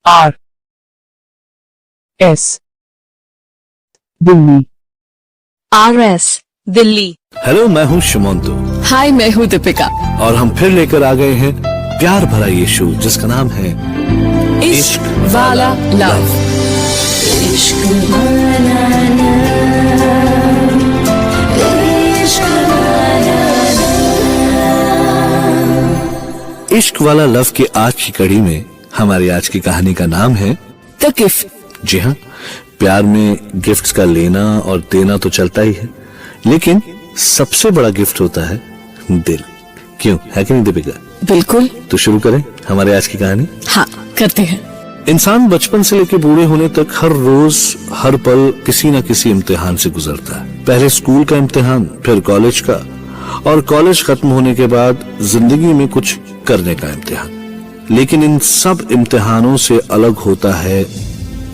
R S Delhi. RS Delhi. Hello, मैं हूँ शुमंतु हाय, मैं हूँ दीपिका। और हम फिर लेकर आ गए हैं प्यार भरा ये शो जिसका नाम है इश्क वाला लव। इश्क वाला इश्क वाला लव की आज की कड़ी में हमारी आज की कहानी का नाम है द गिफ्ट। जी हाँ, प्यार में गिफ्ट्स का लेना और देना तो चलता ही है, लेकिन सबसे बड़ा गिफ्ट होता है दिल। क्यों, है कि नहीं दीपिका? बिल्कुल। तो शुरू करें हमारे आज की कहानी। हाँ, करते हैं। इंसान बचपन से लेकर बूढ़े होने तक हर रोज हर पल किसी न किसी इम्तिहान से गुजरता है। पहले स्कूल का इम्तिहान, फिर कॉलेज का, और कॉलेज खत्म होने के बाद जिंदगी में कुछ करने का इम्तिहान। लेकिन इन सब इम्तिहानों से अलग होता है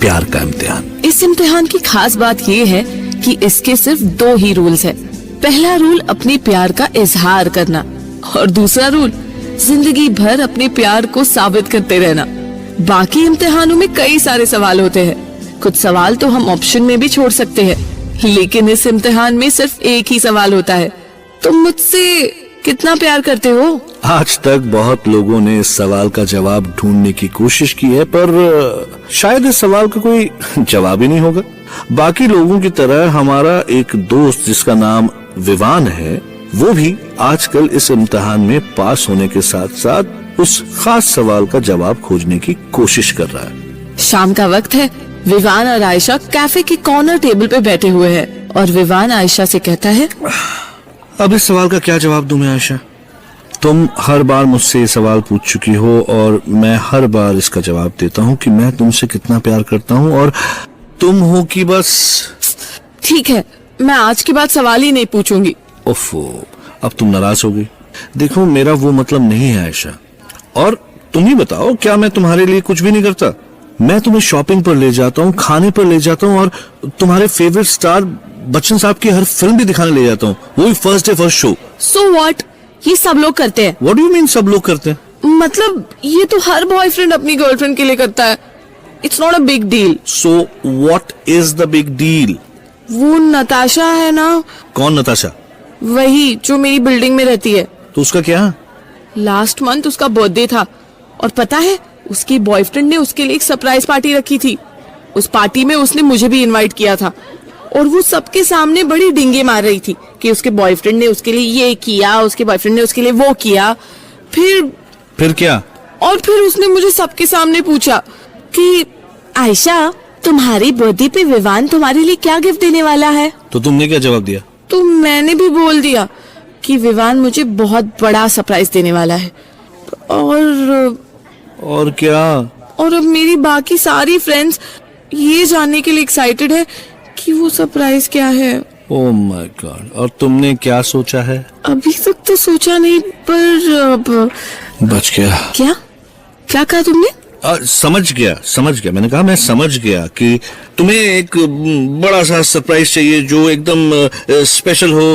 प्यार का इम्तिहान। इस इम्तिहान की खास बात ये है कि इसके सिर्फ 2 ही रूल्स है। पहला रूल अपने प्यार का इजहार करना, और दूसरा रूल जिंदगी भर अपने प्यार को साबित करते रहना। बाकी इम्तिहानों में कई सारे सवाल होते हैं। कुछ सवाल तो हम ऑप्शन में भी छोड़ सकते हैं, लेकिन इस इम्तिहान में सिर्फ एक ही सवाल होता है, तुम मुझसे कितना प्यार करते हो? आज तक बहुत लोगों ने इस सवाल का जवाब ढूंढने की कोशिश की है, पर शायद इस सवाल का कोई जवाब ही नहीं होगा। बाकी लोगों की तरह हमारा एक दोस्त जिसका नाम विवान है, वो भी आजकल इस इम्तिहान में पास होने के साथ साथ उस खास सवाल का जवाब खोजने की कोशिश कर रहा है। शाम का वक्त है। विवान और आयशा कैफे के कॉर्नर टेबल पे बैठे हुए हैं, और विवान आयशा से कहता है, अब इस सवाल का क्या जवाब दूं मैं आयशा? तुम हर बार मुझसे ये सवाल पूछ चुकी हो और मैं हर बार इसका जवाब देता हूँ कि मैं तुमसे कितना प्यार करता हूँ, और तुम हो कि बस। ठीक है, मैं आज के बाद सवाल ही नहीं पूछूंगी। ओफो, अब तुम नाराज हो गई। देखो, मेरा वो मतलब नहीं है आयशा। और तुम ही बताओ, क्या मैं तुम्हारे लिए कुछ भी नहीं करता? मैं तुम्हें शॉपिंग पर ले जाता हूँ, खाने पर ले जाता हूँ, और तुम्हारे फेवरेट स्टार बच्चन साहब की हर फिल्म भी दिखाने ले जाता हूँ, वो भी first day first show. So what, ये सब लोग करते हैं। व्हाट डू यू मीन सब लोग करते हैं? मतलब ये तो हर बॉयफ्रेंड अपनी गर्लफ्रेंड के लिए करता है। It's not a big deal. So what is the big deal? वो नताशा है ना। कौन नताशा? वही जो मेरी बिल्डिंग में रहती है। तो उसका क्या? लास्ट मंथ उसका बर्थडे था, और पता है उसकी बॉयफ्रेंड ने उसके लिए एक सरप्राइज पार्टी रखी थी। उस पार्टी में उसने मुझे भी इनवाइट किया था, और वो सबके सामने बड़ी डिंगे मार रही थी कि उसके बॉयफ्रेंड ने उसके लिए ये किया, उसके बॉयफ्रेंड ने उसके लिए वो किया। फिर क्या? और फिर उसने मुझे सबके सामने पूछा कि आयशा, तुम्हारी बर्थडे पे विवान तुम्हारे लिए क्या गिफ्ट देने वाला है? तो तुमने क्या जवाब दिया? तो मैंने भी बोल दिया कि विवान मुझे बहुत बड़ा सरप्राइज देने वाला है। और क्या? और अब मेरी बाकी सारी फ्रेंड्स ये जानने के लिए एक्साइटेड है कि वो सरप्राइज क्या है। ओह माय गॉड, और तुमने क्या सोचा है? अभी तक तो सोचा नहीं, पर बच गया। क्या कहा तुमने? समझ गया। मैंने कहा मैं समझ गया कि तुम्हें एक बड़ा सा सरप्राइज चाहिए जो एकदम स्पेशल हो,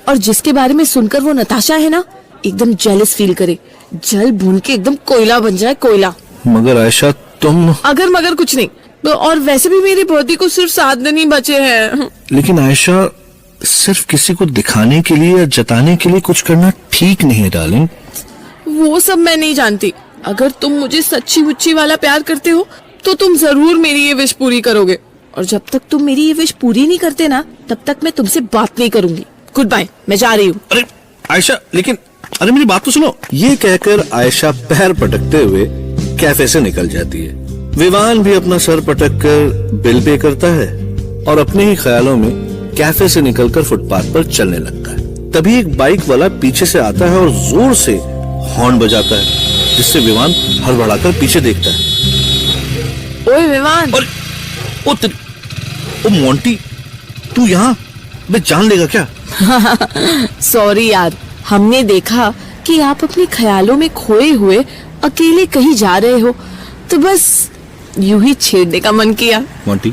और जिसके बारे में सुनकर वो नताशा है ना, एकदम जेलस फील करे, जल भून के एकदम कोयला बन जाए, कोयला। मगर आयशा, तुम अगर मगर कुछ नहीं। और वैसे भी मेरी बर्थडे को सिर्फ 7 दिन ही बचे हैं। लेकिन आयशा, सिर्फ किसी को दिखाने के लिए या जताने के लिए कुछ करना ठीक नहीं है डार्लिंग। वो सब मैं नहीं जानती। अगर तुम मुझे सच्ची मुच्ची वाला प्यार करते हो तो तुम जरूर मेरी ये विश पूरी करोगे, और जब तक तुम मेरी ये विश पूरी नहीं करते ना, तब तक मैं तुमसे बात नहीं करूंगी। गुड बाय, मैं जा रही हूँ। अरे आयशा, लेकिन अरे मेरी बात तो सुनो। ये कहकर आयशा पैर पटकते हुए कैफे से निकल जाती है। विवान भी अपना सर पटक कर बिल पे करता है और अपने ही ख्यालों में कैफे से निकलकर फुटपाथ पर चलने लगता है। तभी एक बाइक वाला पीछे से आता है और जोर से हॉर्न बजाता है, जिससे विवान हड़बड़ाकर पीछे देखता है। ओए विवान! ओ मोंटी, तू यहाँ? मैं जान लेगा क्या? सॉरी यार, हमने देखा कि आप अपने ख्यालों में खोए हुए अकेले कहीं जा रहे हो, तो बस यूं ही छेड़ने का मन किया। मोंटी,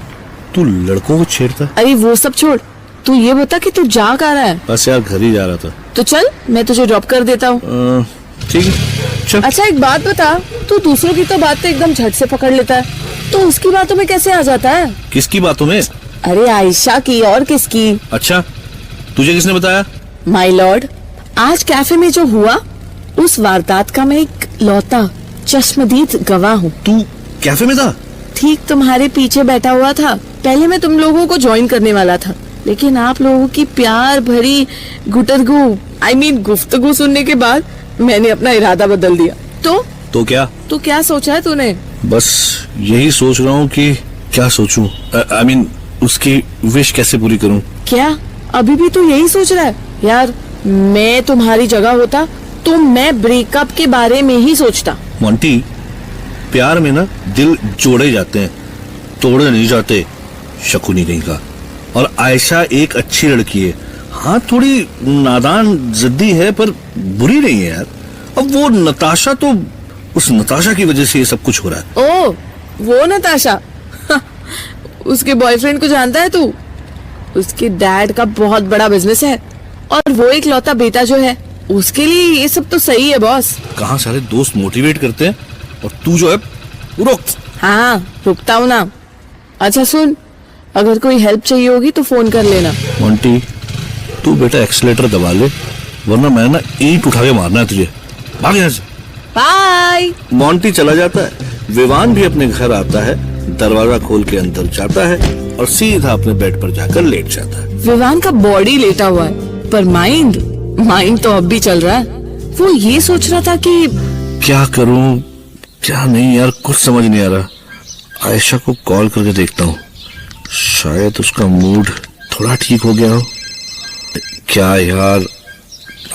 तू लड़कों को छेड़ता? अरे वो सब छोड़, तू ये बता कि तू जा कहाँ रहा है? बस यार, घर ही जा रहा था। तो चल, मैं तुझे ड्रॉप कर देता हूँ। ठीक है, पिक्चर। अच्छा एक बात बता, तू दूसरों की तो बात एकदम झट से पकड़ लेता है, तो उसकी बातों में कैसे आ जाता है? किसकी बातों में? अरे आयशा की और किसकी? अच्छा, तुझे किसने बताया? माय लॉर्ड, आज कैफे में जो हुआ उस वारदात का मैं एक लौता चश्मदीद गवाह हूँ। तू कैफे में था? ठीक तुम्हारे पीछे बैठा हुआ था। पहले मैं तुम लोगों को ज्वाइन करने वाला था, लेकिन आप लोगों की प्यार भरी गुटरगू गुफ्तगू सुनने के बाद मैंने अपना इरादा बदल दिया। तो क्या? तो क्या सोचा है तूने? बस यही सोच रहा हूँ कि क्या सोचूं। उसकी विश कैसे पूरी करूं। क्या अभी भी तू यही सोच रहा है? यार मैं तुम्हारी जगह होता तो मैं ब्रेकअप के बारे में ही सोचता। मोंटी, प्यार में ना दिल जोड़े जाते हैं, तोड़े नहीं जाते। शकुनी कहीं का। और आयशा एक अच्छी लड़की है। हाँ, थोड़ी नादान जिद्दी है, पर बुरी नहीं है यार। अब वो नताशा, तो उस नताशा की वजह से ये सब कुछ हो रहा है। ओ, वो नताशा उसके बॉयफ्रेंड को जानता है तू? उसके डैड का बहुत बड़ा बिजनेस है और वो एक लौता बेटा जो है उसके लिए ये सब तो सही है बॉस। कहाँ सारे दोस्त मोटिवेट करते हैं और तू जो है रुक। हाँ, रुकता हूँ ना। अच्छा सुन, अगर कोई हेल्प चाहिए होगी तो फोन कर लेना। मोंटी, तू बेटा एक्सीलेटर दबा ले, वरना मैं ना ईंट उठा के मारना है तुझे। भाग यहाँ से। बाय। मोंटी चला जाता है। विवान भी अपने घर आता है, दरवाजा खोल के अंदर जाता है और सीधा अपने बेड पर जाकर लेट जाता है। विवान का बॉडी लेटा हुआ है, पर माइंड तो अब भी चल रहा है। वो ये सोच रहा था कि क्या करूं क्या नहीं यार, कुछ समझ नहीं आ रहा। आयशा को कॉल करके देखता हूँ, शायद उसका मूड थोड़ा ठीक हो गया हो। क्या यार,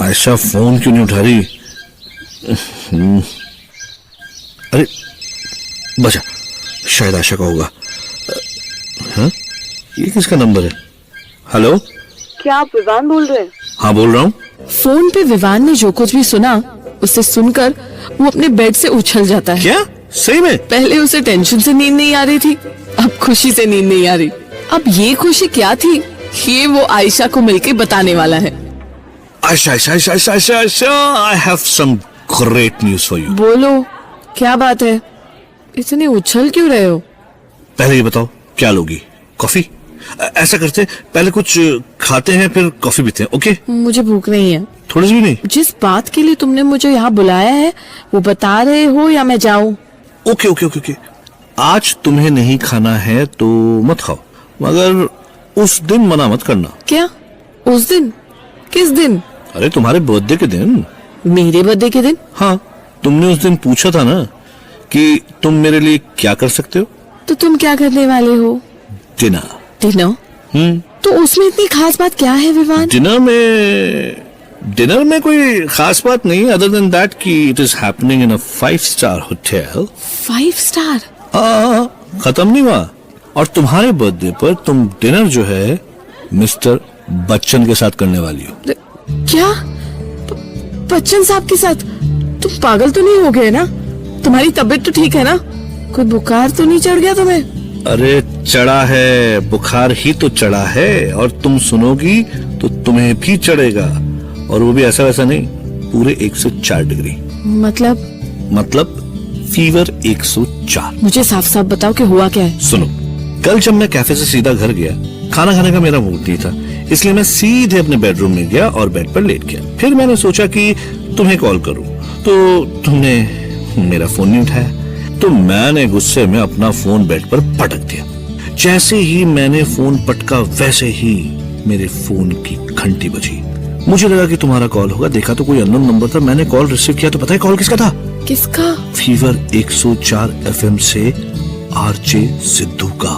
आयशा फोन क्यों नहीं उठा रही? अरे बचा, शायद आयशा का होगा। हाँ? ये किसका नंबर है? हेलो, क्या आप विवान बोल रहे हैं? हाँ बोल रहा हूँ। फोन पे विवान ने जो कुछ भी सुना उसे सुनकर वो अपने बेड से उछल जाता है। क्या सही में? पहले उसे टेंशन से नींद नहीं आ रही थी, अब खुशी से नींद नहीं आ रही। अब ये खुशी क्या थी, ये वो आयशा को मिलके बताने वाला है। Ayesha, I have some great news for you. बोलो, क्या बात है? इतने उछल क्यों रहे हो? पहले ये बताओ, क्या लोगी? कॉफी? ऐसा करते हैं, पहले कुछ खाते हैं फिर कॉफी पीते हैं, ओके? मुझे भूख नहीं है। थोड़ी सी भी नहीं? जिस बात के लिए तुमने मुझे यहाँ बुलाया है वो बता रहे हो या मैं जाऊँ? ओके। आज तुम्हें नहीं खाना है तो मत खाओ, मगर उस दिन मना मत करना। क्या? उस दिन? किस दिन? अरे तुम्हारे बर्थडे के दिन। मेरे बर्थडे के दिन? हाँ, तुमने उस दिन पूछा था ना कि तुम मेरे लिए क्या कर सकते हो। तो तुम क्या करने वाले हो? डिनर। तो उसमें इतनी खास बात क्या है विवान? डिनर में कोई खास बात नहीं, अदर देन दैट कि it is happening in a 5-star hotel. 5 star? खत्म नहीं हुआ। और तुम्हारे बर्थडे पर तुम डिनर जो है मिस्टर बच्चन के साथ करने वाली हो। क्या? बच्चन साहब के साथ? तुम पागल तो नहीं हो गए ना? तुम्हारी तबीयत तो ठीक है ना? कोई बुखार तो नहीं चढ़ गया तुम्हें? अरे चढ़ा है, बुखार ही तो चढ़ा है, और तुम सुनोगी तो तुम्हें भी चढ़ेगा, और वो भी ऐसा वैसा नहीं, पूरे 104 डिग्री। मतलब फीवर 104। मुझे साफ साफ बताओ कि हुआ क्या है। सुनो, कल जब मैं कैफे से सीधा घर गया, खाना खाने का मेरा मूड नहीं था, इसलिए मैं सीधे अपने बेडरूम में गया और बेड पर लेट गया। फिर मैंने सोचा कि तुम्हें कॉल करूं, तो तुमने मेरा फोन नहीं उठाया, तो मैंने गुस्से में अपना फोन बेड पर पटक दिया। जैसे ही मैंने फोन पटका वैसे ही मेरे फोन की घंटी बजी। मुझे लगा कि तुम्हारा कॉल होगा, देखा तो कोई अननोन नंबर था। मैंने कॉल रिसीव किया तो पता है कॉल किसका था? किसका? फीवर 104 FM से आरजे सिद्धू का।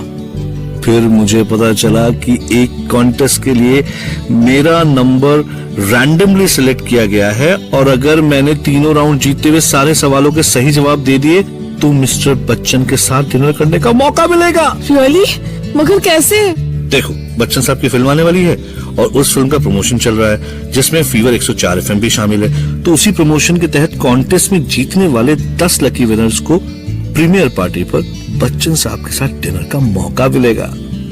फिर मुझे पता चला कि एक कॉन्टेस्ट के लिए मेरा नंबर रैंडमली सिलेक्ट किया गया है, और अगर मैंने तीनों राउंड जीतते हुए सारे सवालों के सही जवाब दे दिए तो मिस्टर बच्चन के साथ डिनर करने का मौका मिलेगा। रियली? मगर कैसे? देखो, बच्चन साहब की फिल्म आने वाली है और उस फिल्म का प्रमोशन चल रहा है जिसमें फीवर 104 FM भी शामिल है। तो उसी प्रमोशन के तहत कॉन्टेस्ट में जीतने वाले 10 लकी विनर्स को प्रीमियर पार्टी पर बच्चन साहब के साथ डिनर का मौका मिलेगा।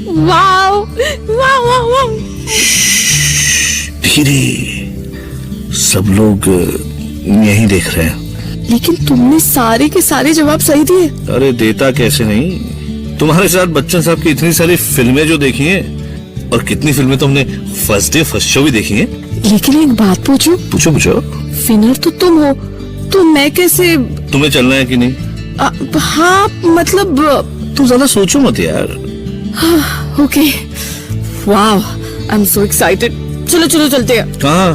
Wow, wow, wow, wow. धीरे, सब लोग यही देख रहे हैं। लेकिन तुमने सारे के सारे जवाब सही दिए। अरे देता कैसे नहीं, तुम्हारे साथ बच्चन साहब की इतनी सारी फिल्में जो देखी हैं, और कितनी फिल्में तुमने फर्स्ट डे फर्स्ट शो भी देखी हैं। लेकिन एक बात पूछूं? पूछो पूछो। विनर तो तुम हो, तो मैं कैसे? तुम्हें चलना है कि नहीं? हाँ मतलब तुम ज्यादा सोचो मत यार। Okay, wow, I am so excited. चलो चलो चलते हैं। कहाँ?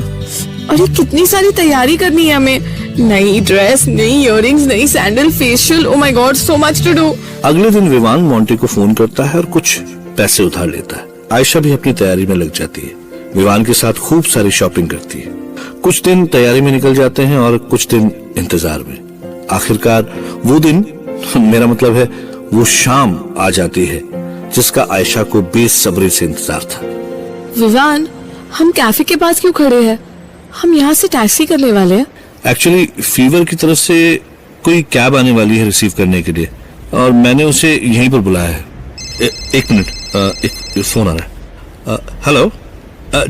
अरे कितनी सारी तैयारी करनी है हमें, नई ड्रेस, नई इयररिंग्स, नई sandal, facial, oh my god, so much to do. अगले दिन विवान मोंटी को फोन करता है और कुछ पैसे उधार लेता है। आयशा भी अपनी तैयारी में लग जाती है, विवान के साथ खूब सारी शॉपिंग करती है। कुछ दिन तैयारी में निकल जाते हैं और कुछ दिन इंतजार में। आखिरकार वो दिन, मेरा मतलब है वो शाम आ जाती है जिसका आयशा को बेसब्री से इंतजार था। विवान, हम कैफे के पास क्यों खड़े हैं? हम यहाँ से टैक्सी करने वाले हैं। एक्चुअली फीवर की तरफ से कोई कैब आने वाली है रिसीव करने के लिए, और मैंने उसे यहीं पर बुलाया है। एक मिनट, एक फोन आ रहा है। हेलो,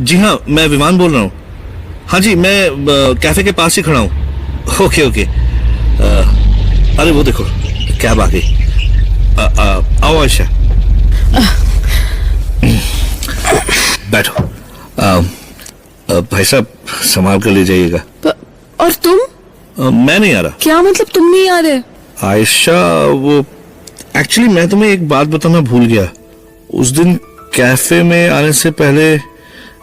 जी हाँ, मैं विमान बोल रहा हूँ। हाँ जी, मैं कैफे के पास ही खड़ा हूँ। Okay okay. अरे वो देखो, कैब आ गई। आओ आयशा, बैठो। भाई साहब संभाल कर ले जाइएगा। और तुम? मैं नहीं आ रहा। क्या मतलब तुम नहीं आ रहे? आयशा, वो एक्चुअली मैं तुम्हें एक बात बताना भूल गया। उस दिन कैफे में आने से पहले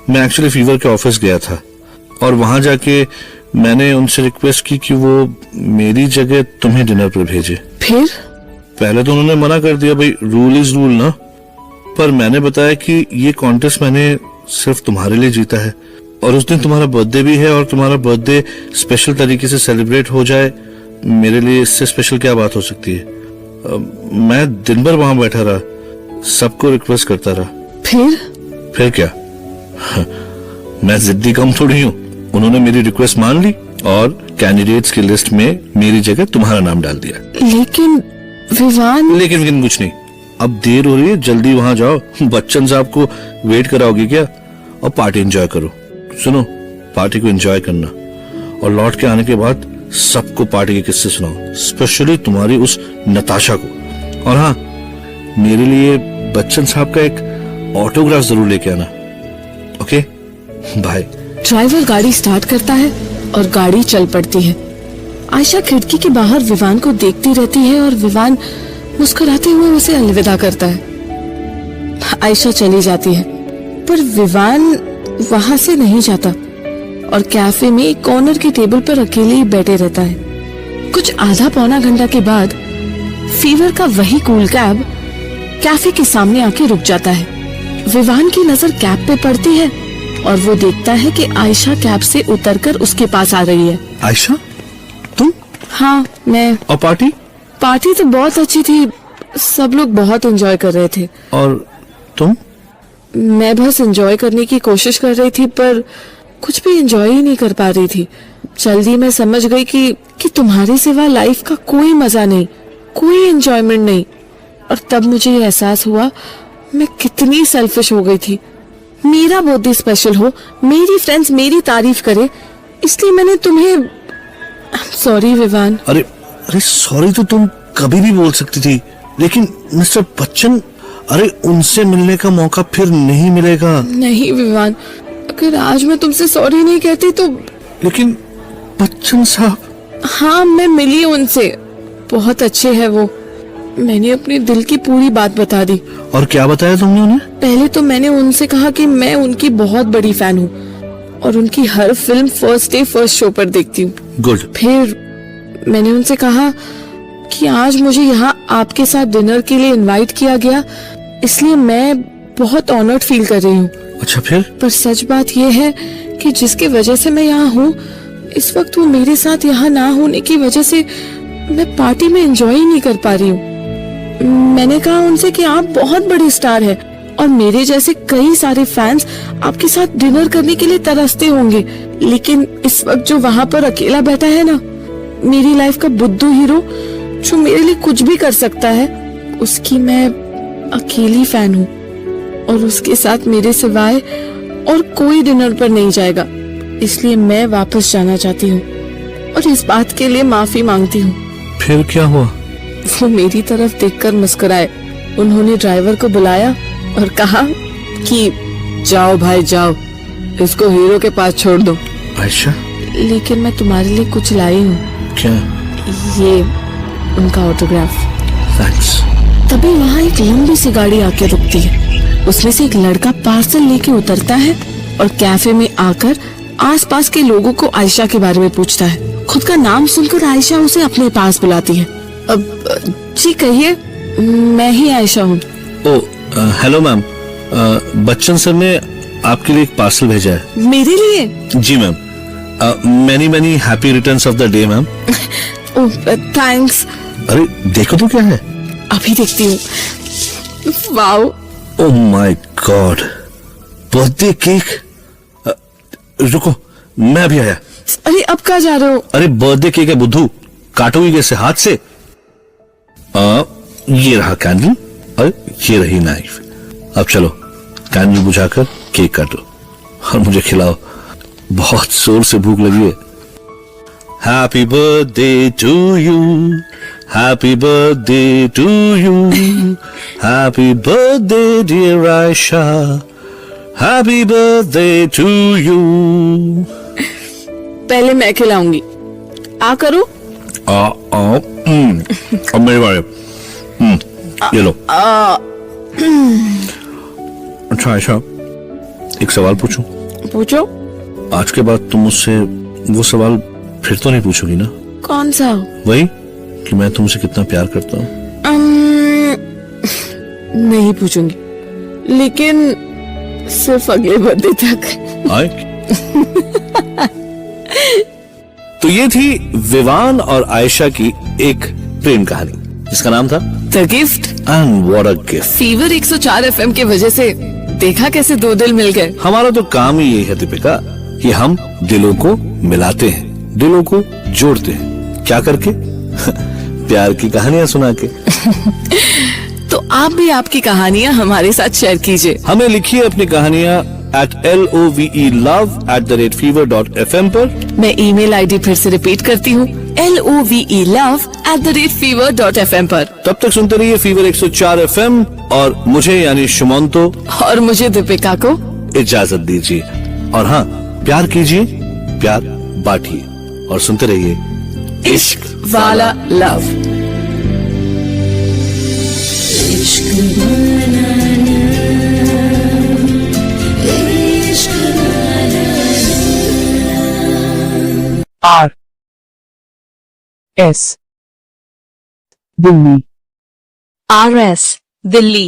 मैं एक्चुअली फीवर के ऑफिस गया था, और वहां जाके मैंने उनसे रिक्वेस्ट की कि वो मेरी जगह तुम्हें डिनर पर भेजे। फिर? पहले तो उन्होंने मना कर दिया, भाई रूल इज रूल ना। पर मैंने बताया कि ये कॉन्टेस्ट मैंने सिर्फ तुम्हारे लिए जीता है, और उस दिन तुम्हारा बर्थडे भी है, और तुम्हारा बर्थडे स्पेशल तरीके से सेलिब्रेट हो जाए, मेरे लिए इससे स्पेशल क्या बात हो सकती है। मैं दिन भर वहां बैठा रहा, सबको रिक्वेस्ट करता रहा। फिर क्या? मैं जिद्दी कम थोड़ी हूँ। उन्होंने मेरी रिक्वेस्ट मान ली और कैंडिडेट्स की लिस्ट में मेरी जगह तुम्हारा नाम डाल दिया। लेकिन विवान। लेकिन कुछ नहीं, अब देर हो रही है, जल्दी वहां जाओ। बच्चन साहब को वेट कराओगे क्या? और पार्टी एंजॉय करो। सुनो, पार्टी को एंजॉय करना, और लौट के आने के बाद सबको पार्टी के किस्से सुनाओ, स्पेशली तुम्हारी उस नताशा को। और हाँ, मेरे लिए बच्चन साहब का एक ऑटोग्राफ जरूर लेके आना। Okay, bye. ड्राइवर गाड़ी स्टार्ट करता है और गाड़ी चल पड़ती है। आयशा खिड़की के बाहर विवान को देखती रहती है और विवान मुस्कुराते हुए उसे अलविदा करता है। आयशा चली जाती है, पर विवान वहां से नहीं जाता और कैफे में एक कॉर्नर की टेबल पर अकेले ही बैठे रहता है। कुछ आधा पौना घंटा के बाद फीवर का वही कूल कैब कैफे के सामने आके रुक जाता है। विवान की नजर कैब पे पड़ती है और वो देखता है कि आयशा कैब से उतरकर उसके पास आ रही है। आयशा, तुम? हाँ, मैं। और पार्टी? पार्टी तो बहुत अच्छी थी, सब लोग बहुत एंजॉय कर रहे थे। और तुम? मैं बस एंजॉय करने की कोशिश कर रही थी, पर कुछ भी एंजॉय ही नहीं कर पा रही थी। जल्दी मैं समझ गई कि तुम्हारे सिवा लाइफ का कोई मजा नहीं, कोई एंजॉयमेंट नहीं। और तब मुझे ये एहसास हुआ मैं कितनी सेल्फिश हो गई थी। मेरा बर्थडे स्पेशल हो, मेरी फ्रेंड्स मेरी तारीफ करे, इसलिए मैंने तुम्हें। सॉरी विवान। अरे सॉरी तो तुम कभी भी बोल सकती थी, लेकिन मिस्टर बच्चन, अरे उनसे मिलने का मौका फिर नहीं मिलेगा। नहीं विवान, अगर आज मैं तुमसे सॉरी नहीं कहती तो। लेकिन बच्चन साहब। हाँ, मैं मिली उनसे, बहुत अच्छे हैं वो। मैंने अपने दिल की पूरी बात बता दी। और क्या बताया तुमने उन्हें? पहले तो मैंने उनसे कहा कि मैं उनकी बहुत बड़ी फैन हूँ और उनकी हर film first day first show पर देखती हूँ। गुड। फिर मैंने उनसे कहा कि आज मुझे यहाँ आपके साथ डिनर के लिए इनवाइट किया गया, इसलिए मैं बहुत ऑनर्ड फील कर रही हूँ। अच्छा, फिर? पर सच बात यह है कि जिसकी वजह से मैं यहाँ हूँ, इस वक्त वो मेरे साथ यहाँ ना होने की वजह से मैं पार्टी में एंजॉय ही नहीं कर पा रही हूँ। मैंने कहा उनसे कि आप बहुत बड़े स्टार हैं और मेरे जैसे कई सारे फैंस आपके साथ डिनर करने के लिए तरसते होंगे, लेकिन इस वक्त जो वहाँ पर अकेला बैठा है ना, मेरी लाइफ का बुद्धू हीरो जो मेरे लिए कुछ भी कर सकता है, उसकी मैं अकेली फैन हूँ और उसके साथ मेरे सिवाय और कोई डिनर पर नहीं जाएगा, इसलिए मैं वापस जाना चाहती हूँ। और इस बात के लिए माफी मांगती हूँ। फिर क्या हुआ? वो मेरी तरफ देखकर मुस्कुराए। उन्होंने ड्राइवर को बुलाया और कहा कि जाओ भाई जाओ, इसको हीरो के पास छोड़ दो। आयशा, लेकिन मैं तुम्हारे लिए कुछ लाई हूँ। क्या? ये उनका ऑटोग्राफ। थैंक्स। तभी वहाँ एक लंबी सी गाड़ी आके रुकती है। उसमें से एक लड़का पार्सल लेके उतरता है और कैफे में आकर आसपास के लोगों को आयशा के बारे में पूछता है। खुद का नाम सुनकर आयशा उसे अपने पास बुलाती है। अब जी कहिए, मैं ही आयशा हूँ। Oh hello ma'am, Bachchan sir ने आपके लिए एक पार्सल भेजा है। मेरे लिए? जी ma'am. Many many happy returns of the day ma'am. Oh thanks. अरे देखो तो क्या है। अभी देखती हूँ। Wow, oh my God, birthday cake. रुको, मैं अभी आया। अरे अब कहाँ जा रहे हो? अरे बर्थडे केक है बुद्धू, काटोगी कैसे हाथ से? ये रहा कैंडल और ये रही नाइफ। अब चलो कैंडल बुझाकर केक काटो और मुझे खिलाओ, बहुत जोर से भूख लगी है। Happy birthday to you, happy birthday to you, happy birthday dear Ayesha, happy birthday to you. पहले मैं खिलाऊंगी, आ करो। अब मेरी बारी। ये लो। अच्छा आयशा, एक सवाल पूछूं? पूछो। आज के बाद तुम मुझसे वो सवाल फिर तो नहीं पूछोगी ना? कौन सा? वही कि मैं तुमसे कितना प्यार करता हूँ। नहीं पूछूंगी, लेकिन सिर्फ अगले बर्थडे तक। आए? तो ये थी विवान और आयशा की एक प्रेम कहानी जिसका नाम था the gift. And what a gift. Fever 104 FM की वजह से देखा कैसे दो दिल मिल गए। हमारा तो काम ही यही है दीपिका कि हम दिलों को मिलाते हैं, दिलों को जोड़ते हैं। क्या करके? प्यार की कहानियां सुना के। तो आप भी आपकी कहानियां हमारे साथ शेयर कीजिए। हमें लिखिए अपनी कहानियां at lovelove@fever.fm पर। मैं ईमेल आईडी फिर से रिपीट करती हूँ, lovelove@fever.fm पर। तब तक सुनते रहिए फीवर 104 FM और मुझे यानी शुमंतो और मुझे दीपिका को इजाजत दीजिए। और हाँ, प्यार कीजिए, प्यार बांटिए और सुनते रहिए इश्क वाला love. RS Delhi RS Delhi.